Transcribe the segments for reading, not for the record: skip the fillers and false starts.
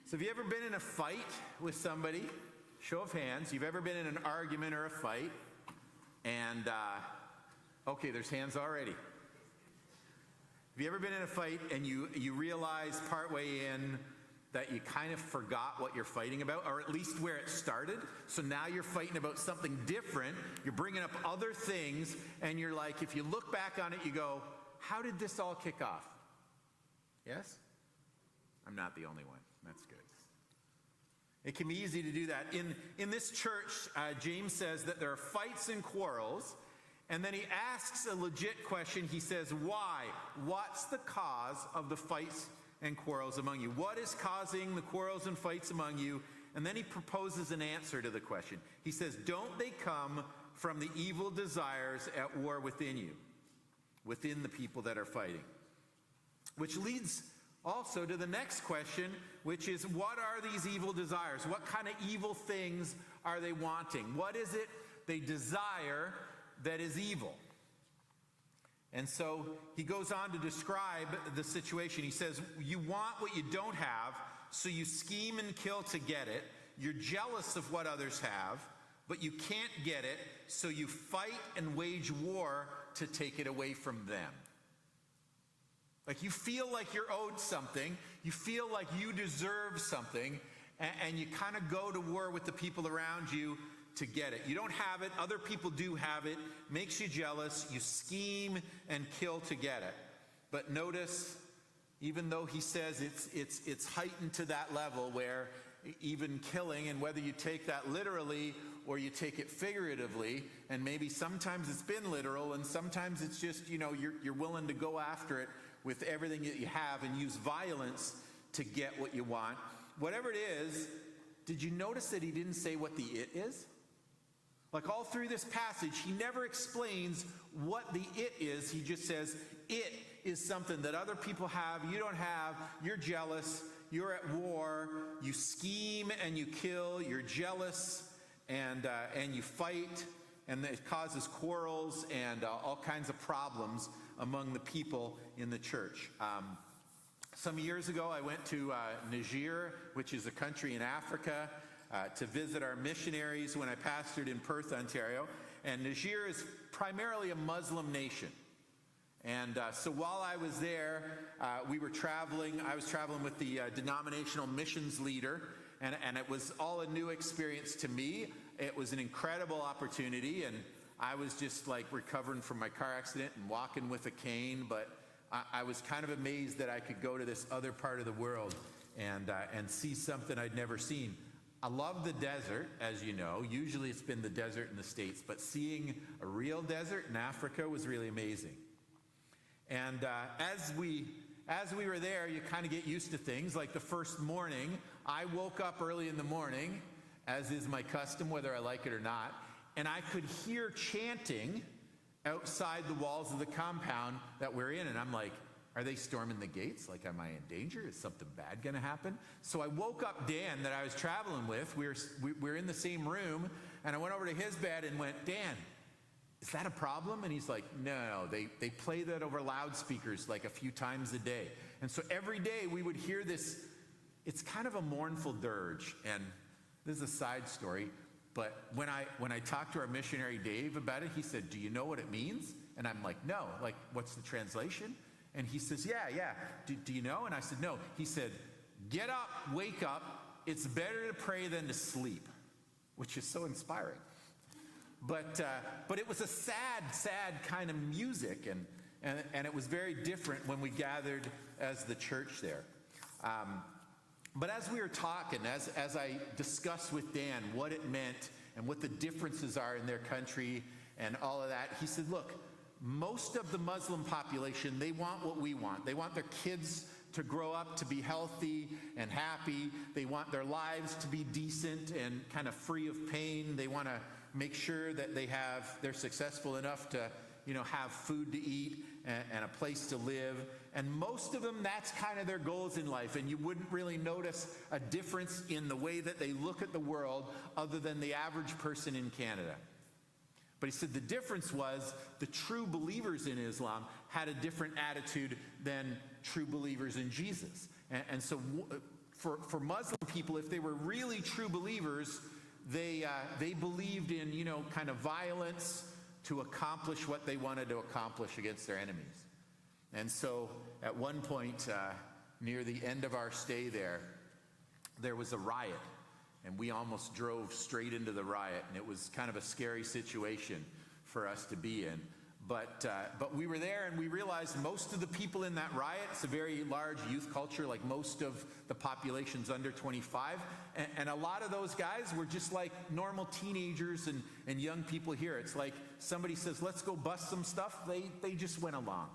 So have you ever been in a fight with somebody? Show of hands. You've ever been in an argument or a fight? And, okay, there's hands already. Have you ever been in a fight and you realize partway in that you kind of forgot what you're fighting about, or at least where it started? So now you're fighting about something different. You're bringing up other things, and you're like, if you look back on it, you go, how did this all kick off? Yes? I'm not the only one. That's good. It can be easy to do that. In this church, James says that there are fights and quarrels, and then he asks a legit question. He says, why? What's the cause of the fights and quarrels among you? What is causing the quarrels and fights among you? And then he proposes an answer to the question. He says, don't they come from the evil desires at war within you, within the people that are fighting? Which leads also to the next question, which is, what are these evil desires? What kind of evil things are they wanting? What is it they desire that is evil? And so he goes on to describe the situation. He says, you want what you don't have, so you scheme and kill to get it. You're jealous of what others have, but you can't get it, so you fight and wage war to take it away from them. Like, you feel like you're owed something, you feel like you deserve something, and you kind of go to war with the people around you to get it. You don't have it, other people do have it, makes you jealous, you scheme and kill to get it. But notice, even though he says it's heightened to that level where even killing, and whether you take that literally or you take it figuratively, and maybe sometimes it's been literal and sometimes it's just, you're willing to go after it with everything that you have and use violence to get what you want. Whatever it is, did you notice that he didn't say what the it is? Like, all through this passage, he never explains what the it is. He just says, it is something that other people have, you don't have, you're jealous, you're at war, you scheme and you kill, you're jealous, and you fight, and it causes quarrels and all kinds of problems among the people in the church. Some years ago, I went to Niger, which is a country in Africa, to visit our missionaries when I pastored in Perth, Ontario. And Niger is primarily a Muslim nation. And so while I was there, we were traveling. I was traveling with the denominational missions leader, and it was all a new experience to me. It was an incredible opportunity, and I was just like recovering from my car accident and walking with a cane, but I was kind of amazed that I could go to this other part of the world and see something I'd never seen. I love the desert, as you know. Usually it's been the desert in the States, but seeing a real desert in Africa was really amazing. And as we were there, you kind of get used to things. Like the first morning, I woke up early in the morning, as is my custom, whether I like it or not, and I could hear chanting outside the walls of the compound that we're in. And I'm like, are they storming the gates? Like, am I in danger? Is something bad going to happen? So I woke up Dan, that I was traveling with. We were in the same room, and I went over to his bed and went, Dan, is that a problem? And he's like, no, they play that over loudspeakers like a few times a day. And so every day we would hear this. It's kind of a mournful dirge. And this is a side story, but when I talked to our missionary Dave about it, he said, do you know what it means? And I'm like, no. Like, what's the translation? And he says, yeah. Do you know? And I said, no. He said, get up, wake up. It's better to pray than to sleep, which is so inspiring. But it was a sad kind of music, and it was very different when we gathered as the church there. But as we were talking, as I discussed with Dan what it meant and what the differences are in their country and all of that, he said, look, most of the Muslim population, they want what we want. They want their kids to grow up to be healthy and happy. They want their lives to be decent and kind of free of pain. They want to make sure that they're successful enough to, have food to eat and a place to live. And most of them, that's kind of their goals in life. And you wouldn't really notice a difference in the way that they look at the world other than the average person in Canada. But he said the difference was the true believers in Islam had a different attitude than true believers in Jesus. And so for Muslim people, if they were really true believers, they believed in, kind of violence to accomplish what they wanted to accomplish against their enemies. And so at one point, near the end of our stay there was a riot, and we almost drove straight into the riot, and it was kind of a scary situation for us to be in. But we were there, and we realized most of the people in that riot, it's a very large youth culture, like most of the population's under 25, and a lot of those guys were just like normal teenagers and young people here. It's like somebody says, let's go bust some stuff, they just went along.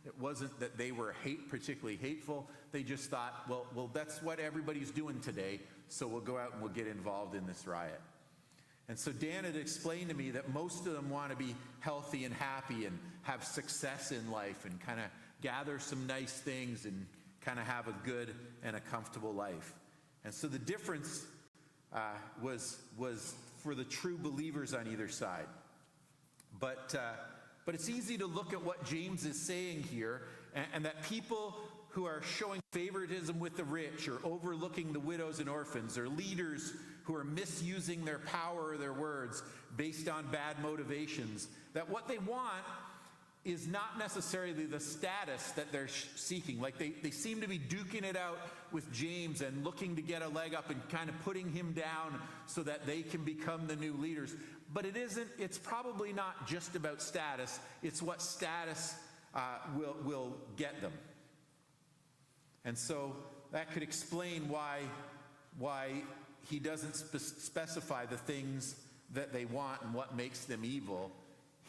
It wasn't that they were particularly hateful. They just thought, well, that's what everybody's doing today, so we'll go out and we'll get involved in this riot. And so Dan had explained to me that most of them want to be healthy and happy and have success in life and kind of gather some nice things and kind of have a good and a comfortable life. And so the difference was for the true believers on either side. But it's easy to look at what James is saying here, and that people who are showing favoritism with the rich or overlooking the widows and orphans, or leaders who are misusing their power or their words based on bad motivations, that what they want is not necessarily the status that they're seeking. Like they seem to be duking it out with James and looking to get a leg up and kind of putting him down so that they can become the new leaders. But it's probably not just about status. It's what status will get them. And so that could explain why he doesn't specify the things that they want and what makes them evil.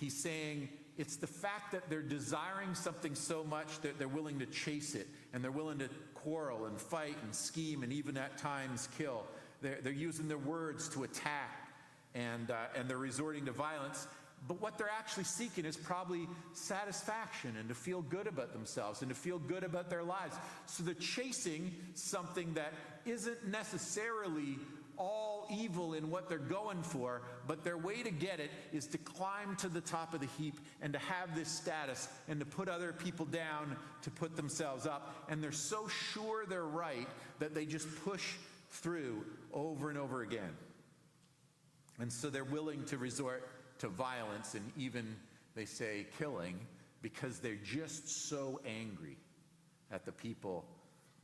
He's saying it's the fact that they're desiring something so much that they're willing to chase it, and they're willing to quarrel and fight and scheme and even at times kill. They're using their words to attack, and they're resorting to violence. But what they're actually seeking is probably satisfaction and to feel good about themselves and to feel good about their lives. So they're chasing something that isn't necessarily all evil in what they're going for, but their way to get it is to climb to the top of the heap and to have this status and to put other people down to put themselves up. And they're so sure they're right that they just push through over and over again. And so they're willing to resort to violence and even, they say, killing, because they're just so angry at the people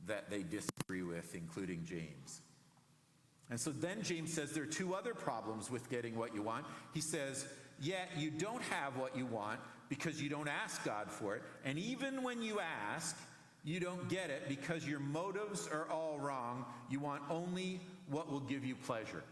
that they disagree with, including James. And so then James says there are two other problems with getting what you want. He says, yet you don't have what you want because you don't ask God for it. And even when you ask, you don't get it because your motives are all wrong. You want only what will give you pleasure.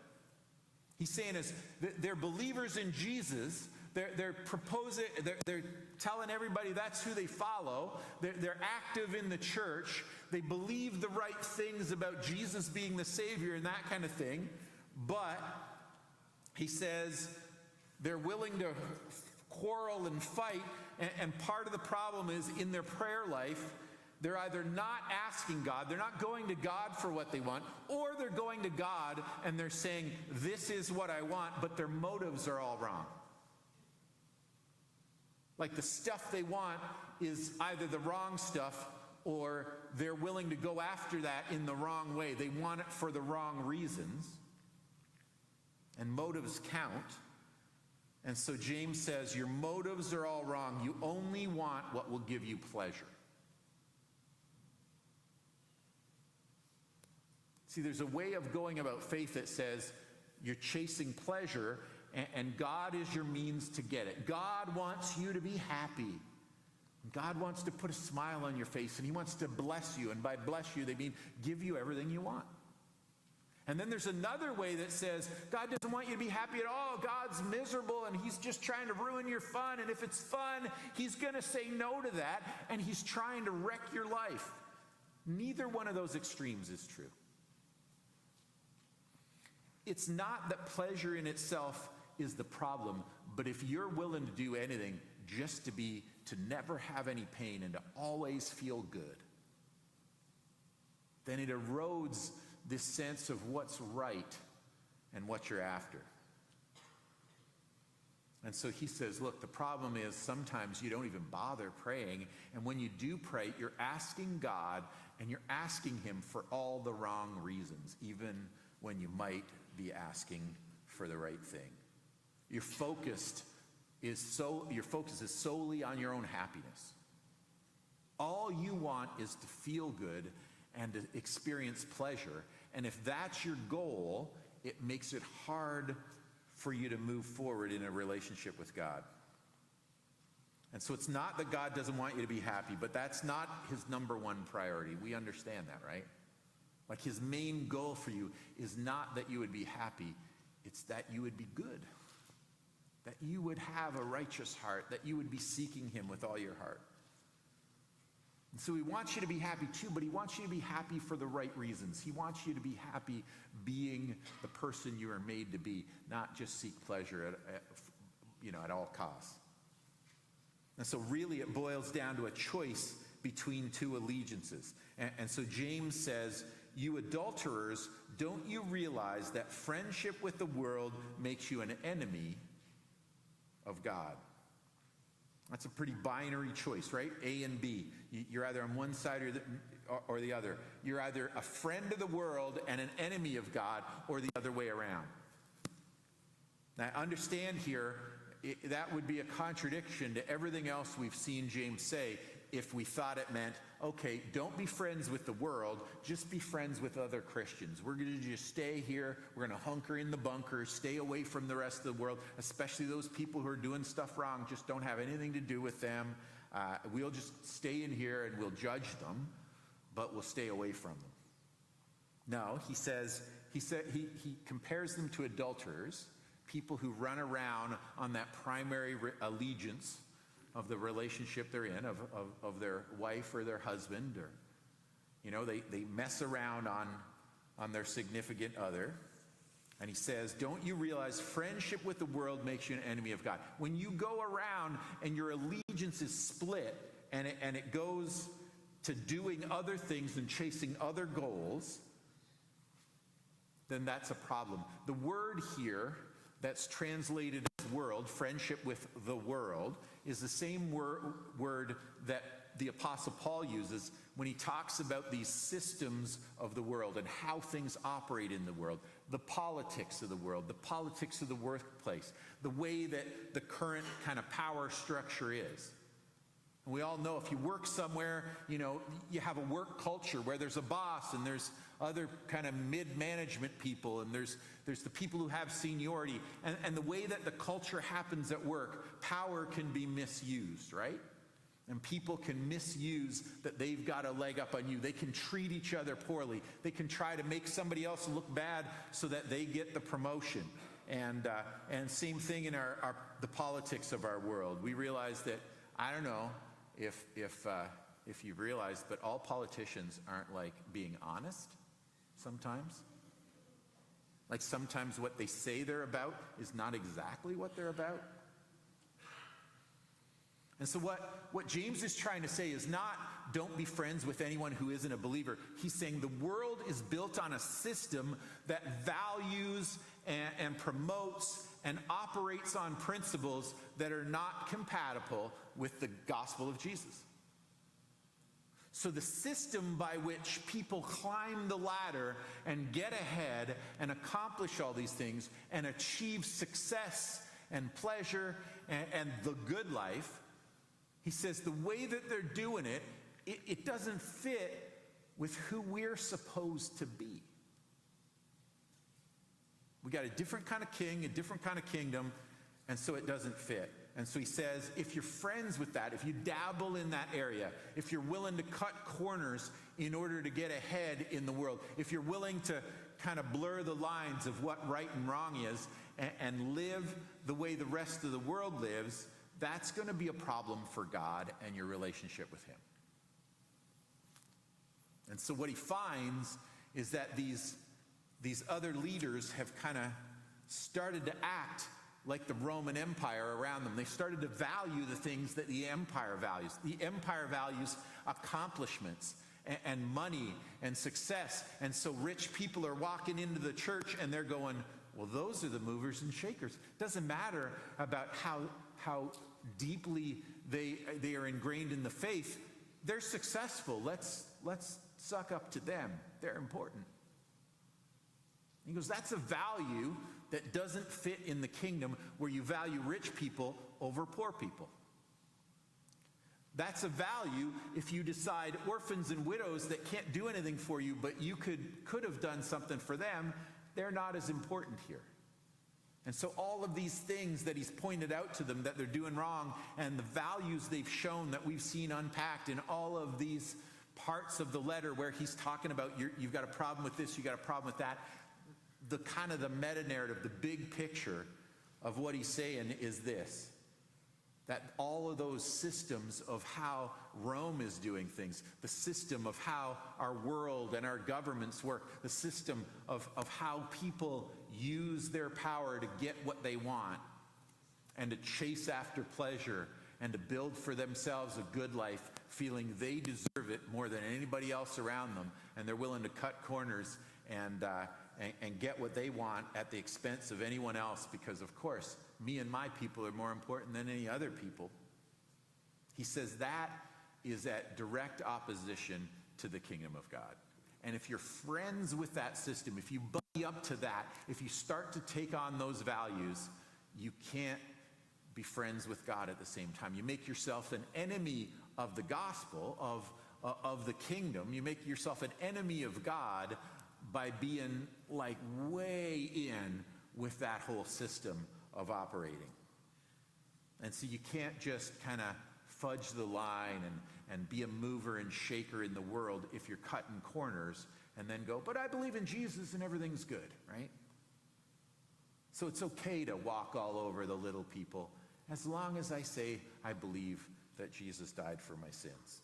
He's saying is they're believers in Jesus. They're proposing. They're telling everybody that's who they follow. They're active in the church. They believe the right things about Jesus being the Savior and that kind of thing. But he says they're willing to quarrel and fight. And part of the problem is in their prayer life, they're either not asking God, they're not going to God for what they want, or they're going to God and they're saying, this is what I want, but their motives are all wrong. Like the stuff they want is either the wrong stuff, or they're willing to go after that in the wrong way. They want it for the wrong reasons. And motives count. And so James says, your motives are all wrong. You only want what will give you pleasure. See, there's a way of going about faith that says you're chasing pleasure, and God is your means to get it. God wants you to be happy. God wants to put a smile on your face, and he wants to bless you. And by bless you, they mean give you everything you want. And then there's another way that says God doesn't want you to be happy at all. God's miserable, and he's just trying to ruin your fun. And if it's fun, he's going to say no to that, and he's trying to wreck your life. Neither one of those extremes is true. It's not that pleasure in itself is the problem, but if you're willing to do anything just to never have any pain and to always feel good, then it erodes this sense of what's right and what you're after. And so he says, look, the problem is sometimes you don't even bother praying, and when you do pray, you're asking God and you're asking him for all the wrong reasons, even when you might be asking for the right thing. Your focus is solely on your own happiness. All you want is to feel good and to experience pleasure. And if that's your goal, it makes it hard for you to move forward in a relationship with God. And so it's not that God doesn't want you to be happy, but that's not his number one priority. We understand that, right? Like his main goal for you is not that you would be happy, it's that you would be good. That you would have a righteous heart, that you would be seeking him with all your heart. And so he wants you to be happy too, but he wants you to be happy for the right reasons. He wants you to be happy being the person you are made to be, not just seek pleasure at all costs. And so really it boils down to a choice between two allegiances. And so James says, you adulterers, don't you realize that friendship with the world makes you an enemy of God? That's a pretty binary choice, right? A and B. You're either on one side or the other. You're either a friend of the world and an enemy of God, or the other way around. Now, understand here, that would be a contradiction to everything else we've seen James say if we thought it meant, okay, don't be friends with the world, just be friends with other Christians. We're going to just stay here. We're going to hunker in the bunker, stay away from the rest of the world, especially those people who are doing stuff wrong. Just don't have anything to do with them. We'll just stay in here and we'll judge them, but we'll stay away from them. No, he compares them to adulterers, people who run around on that primary allegiance of the relationship they're in, of their wife or their husband, or, they mess around on their significant other. And he says, don't you realize friendship with the world makes you an enemy of God? When you go around and your allegiance is split and it goes to doing other things and chasing other goals, then that's a problem. The word here that's translated as world, friendship with the world, is the same word that the Apostle Paul uses when he talks about these systems of the world and how things operate in the world, the politics of the world, the politics of the workplace, the way that the current kind of power structure is. And we all know if you work somewhere, you have a work culture where there's a boss and there's other kind of mid-management people, and there's the people who have seniority. And the way that the culture happens at work, power can be misused, right? And people can misuse that they've got a leg up on you. They can treat each other poorly. They can try to make somebody else look bad so that they get the promotion. And same thing in the politics of our world. We realize that, I don't know if you've realized, but all politicians aren't like being honest sometimes. Like sometimes what they say they're about is not exactly what they're about. And so what James is trying to say is not, don't be friends with anyone who isn't a believer. He's saying the world is built on a system that values and promotes and operates on principles that are not compatible with the gospel of Jesus. So the system by which people climb the ladder and get ahead and accomplish all these things and achieve success and pleasure and the good life, he says the way that they're doing it doesn't fit with who we're supposed to be. We got a different kind of king, a different kind of kingdom, and so it doesn't fit. And so he says, if you're friends with that, if you dabble in that area, if you're willing to cut corners in order to get ahead in the world, if you're willing to kind of blur the lines of what right and wrong is and live the way the rest of the world lives, that's going to be a problem for God and your relationship with him. And so what he finds is that these other leaders have kind of started to act like the Roman Empire around them. They started to value the things that the empire values. The empire values accomplishments and money and success. And so rich people are walking into the church and they're going, well, those are the movers and shakers. It doesn't matter about how deeply they are ingrained in the faith. They're successful. Let's suck up to them. They're important. He goes, that's a value that doesn't fit in the kingdom where you value rich people over poor people. That's a value if you decide orphans and widows that can't do anything for you, but you could have done something for them, they're not as important here. And so all of these things that he's pointed out to them that they're doing wrong, and the values they've shown that we've seen unpacked in all of these parts of the letter where he's talking about you've got a problem with this, you've got a problem with that. The kind of the meta-narrative, the big picture of what he's saying is this. That all of those systems of how Rome is doing things, the system of how our world and our governments work, the system of how people use their power to get what they want and to chase after pleasure and to build for themselves a good life, feeling they deserve it more than anybody else around them, and they're willing to cut corners and get what they want at the expense of anyone else because, of course, me and my people are more important than any other people. He says that is at direct opposition to the kingdom of God. And if you're friends with that system, if you buddy up to that, if you start to take on those values, you can't be friends with God at the same time. You make yourself an enemy of the gospel, of the kingdom. You make yourself an enemy of God by being like way in with that whole system of operating. And so you can't just kind of fudge the line and be a mover and shaker in the world if you're cutting corners and then go, but I believe in Jesus and everything's good, right? So it's okay to walk all over the little people as long as I say I believe that Jesus died for my sins.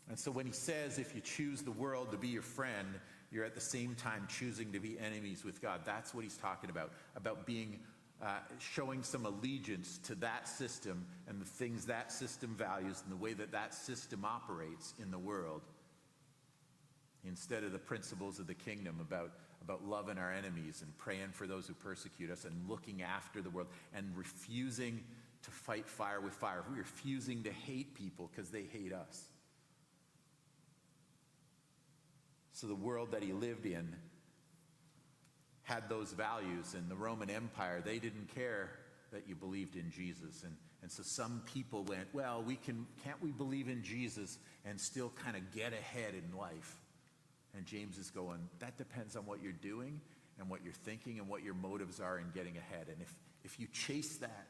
And so when he says if you choose the world to be your friend, you're at the same time choosing to be enemies with God. That's what he's talking about being, showing some allegiance to that system and the things that system values and the way that that system operates in the world, instead of the principles of the kingdom about loving our enemies and praying for those who persecute us and looking after the world and refusing to fight fire with fire. We're refusing to hate people because they hate us. So the world that he lived in had those values, and the Roman Empire, they didn't care that you believed in Jesus. And so some people went, well, can't we believe in Jesus and still kind of get ahead in life? And James is going, that depends on what you're doing and what you're thinking and what your motives are in getting ahead. And if you chase that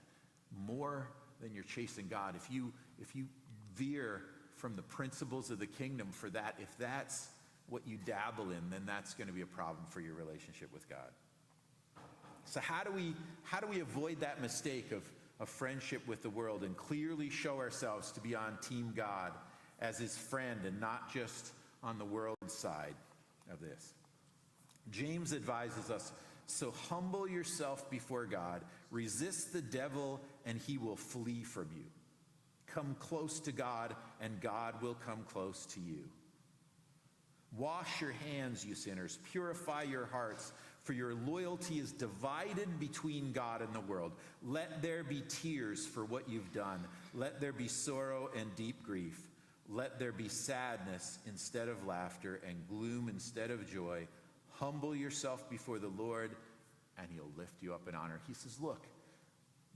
more than you're chasing God, if you veer from the principles of the kingdom for that, if that's what you dabble in, then that's going to be a problem for your relationship with God. So how do we avoid that mistake of friendship with the world and clearly show ourselves to be on Team God as his friend and not just on the world side of this? James advises us, so humble yourself before God, resist the devil, and he will flee from you. Come close to God, and God will come close to you. Wash your hands, you sinners. Purify your hearts, for your loyalty is divided between God and the world. Let there be tears for what you've done. Let there be sorrow and deep grief. Let there be sadness instead of laughter and gloom instead of joy. Humble yourself before the Lord, and he'll lift you up in honor. He says, look,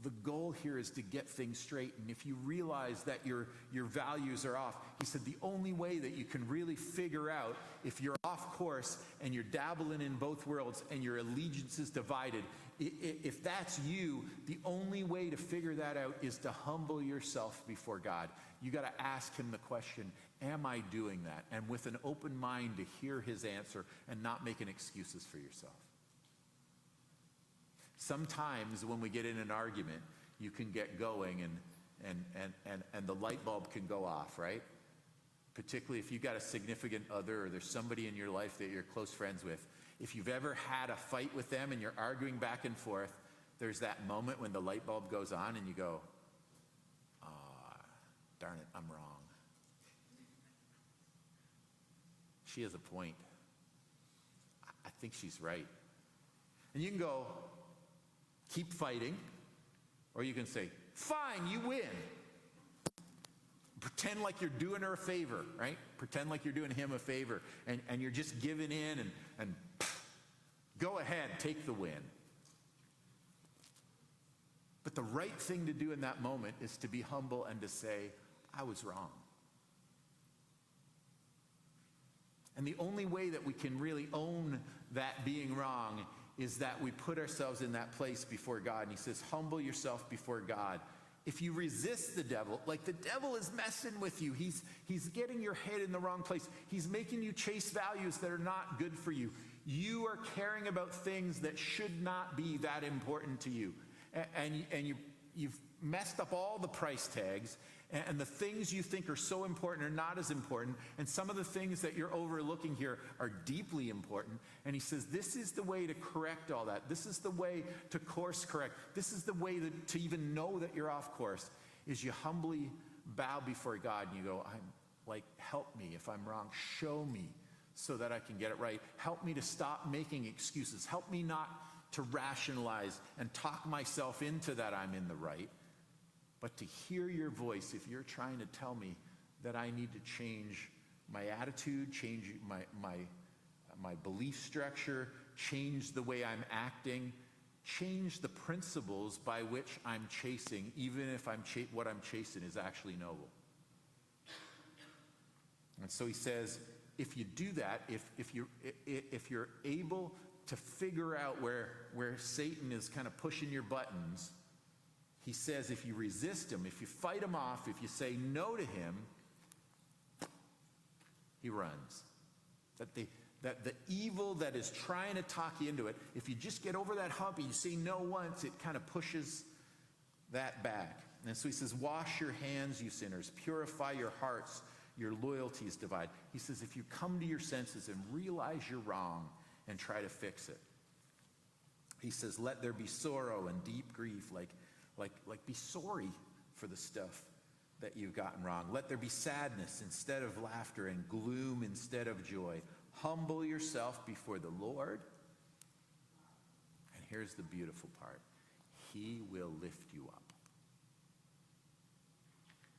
the goal here is to get things straight. And if you realize that your values are off, he said the only way that you can really figure out if you're off course and you're dabbling in both worlds and your allegiance is divided, if that's you, the only way to figure that out is to humble yourself before God. You got to ask him the question, am I doing that? And with an open mind to hear his answer and not making excuses for yourself. Sometimes when we get in an argument, you can get going and the light bulb can go off, right? Particularly if you've got a significant other or there's somebody in your life that you're close friends with. If you've ever had a fight with them and you're arguing back and forth, there's that moment when the light bulb goes on and you go, darn it, I'm wrong. She has a point. I think she's right. And you can go, keep fighting, or you can say, fine, you win. pretend like you're doing her a favor, right? Pretend like you're doing him a favor, and you're just giving in, and go ahead, take the win. But the right thing to do in that moment is to be humble and to say, I was wrong. And the only way that we can really own that being wrong is that we put ourselves in that place before God. And he says, humble yourself before God. If you resist the devil, like the devil is messing with you. He's getting your head in the wrong place. He's making you chase values that are not good for you. You are caring about things that should not be that important to you. And you've messed up all the price tags, and the things you think are so important are not as important, and some of the things that you're overlooking here are deeply important. And he says, this is the way to correct all that. This is the way to course correct. This is the way to even know that you're off course, is you humbly bow before God and you go, I'm like, help me if I'm wrong. Show me so that I can get it right. Help me to stop making excuses. Help me not to rationalize and talk myself into that I'm in the right, but to hear your voice if you're trying to tell me that I need to change my attitude, change my belief structure, change the way I'm acting, change the principles by which I'm chasing, even if what I'm chasing is actually noble. And so he says, if you do that, if you're able to figure out where Satan is kind of pushing your buttons, he says if you resist him, if you fight him off, if you say no to him, he runs. That the evil that is trying to talk you into it, if you just get over that hump and you say no once, it kind of pushes that back. And so he says, wash your hands, you sinners. Purify your hearts, your loyalties divide. He says, if you come to your senses and realize you're wrong and try to fix it. He says, let there be sorrow and deep grief, like be sorry for the stuff that you've gotten wrong. Let there be sadness instead of laughter and gloom instead of joy. Humble yourself before the Lord. And here's the beautiful part. He will lift you up.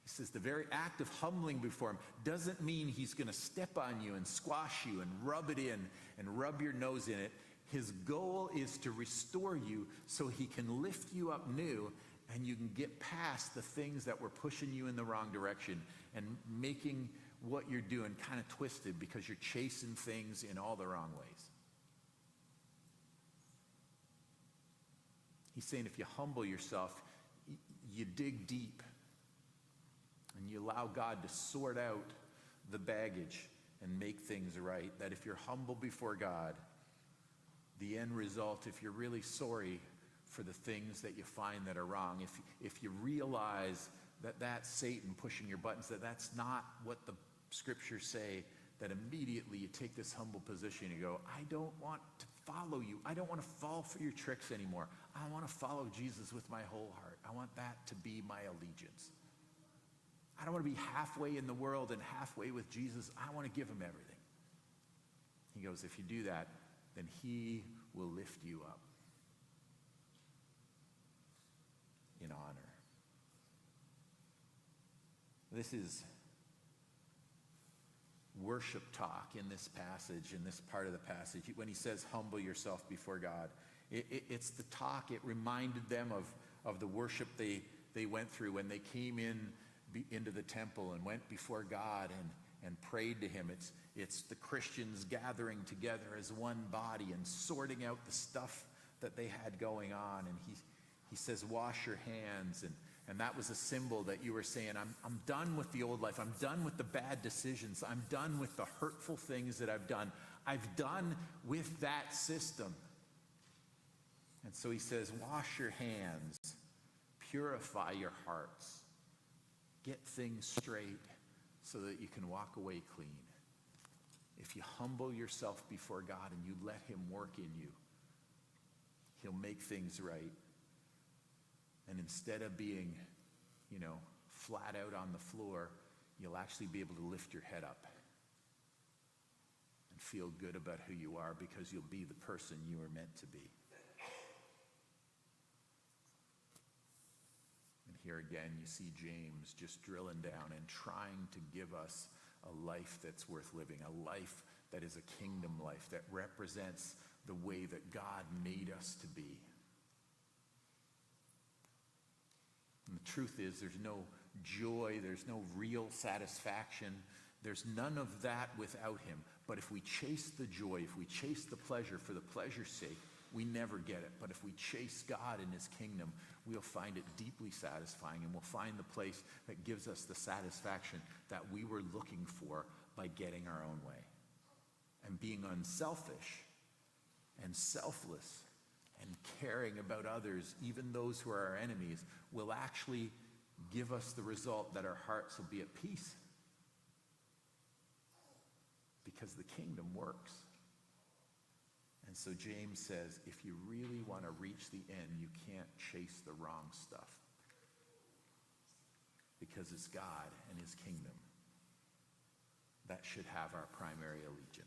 He says the very act of humbling before him doesn't mean he's going to step on you and squash you and rub it in and rub your nose in it. His goal is to restore you so he can lift you up new, and you can get past the things that were pushing you in the wrong direction and making what you're doing kind of twisted because you're chasing things in all the wrong ways. He's saying if you humble yourself, you dig deep, and you allow God to sort out the baggage and make things right. That if you're humble before God, the end result, if you're really sorry for the things that you find that are wrong, if you realize that that's Satan pushing your buttons, that's not what the scriptures say, that immediately you take this humble position and you go, I don't want to follow you. I don't want to fall for your tricks anymore. I want to follow Jesus with my whole heart. I want that to be my allegiance. I don't want to be halfway in the world and halfway with Jesus. I want to give him everything. He goes, if you do that, then he will lift you up in honor. This is worship talk in this passage, in this part of the passage. When he says, humble yourself before God, it's the talk. It reminded them of the worship they went through when they came into the temple and went before God and prayed to him. It's the Christians gathering together as one body and sorting out the stuff that they had going on. And he says, wash your hands. And that was a symbol that you were saying, I'm done with the old life. I'm done with the bad decisions. I'm done with the hurtful things that I've done. I've done with that system. And so he says, wash your hands, purify your hearts, get things straight so that you can walk away clean. If you humble yourself before God and you let him work in you, he'll make things right. And instead of being, flat out on the floor, you'll actually be able to lift your head up and feel good about who you are, because you'll be the person you were meant to be. And here again, you see James just drilling down and trying to give us a life that's worth living, a life that is a kingdom life, that represents the way that God made us to be. And the truth is, there's no joy, there's no real satisfaction, there's none of that without him. But if we chase the joy, if we chase the pleasure for the pleasure's sake, we never get it. But if we chase God and his kingdom, we'll find it deeply satisfying, and we'll find the place that gives us the satisfaction that we were looking for by getting our own way. And being unselfish and selfless and caring about others, even those who are our enemies, will actually give us the result that our hearts will be at peace. Because the kingdom works. And so James says, if you really want to reach the end, you can't chase the wrong stuff. Because it's God and his kingdom that should have our primary allegiance.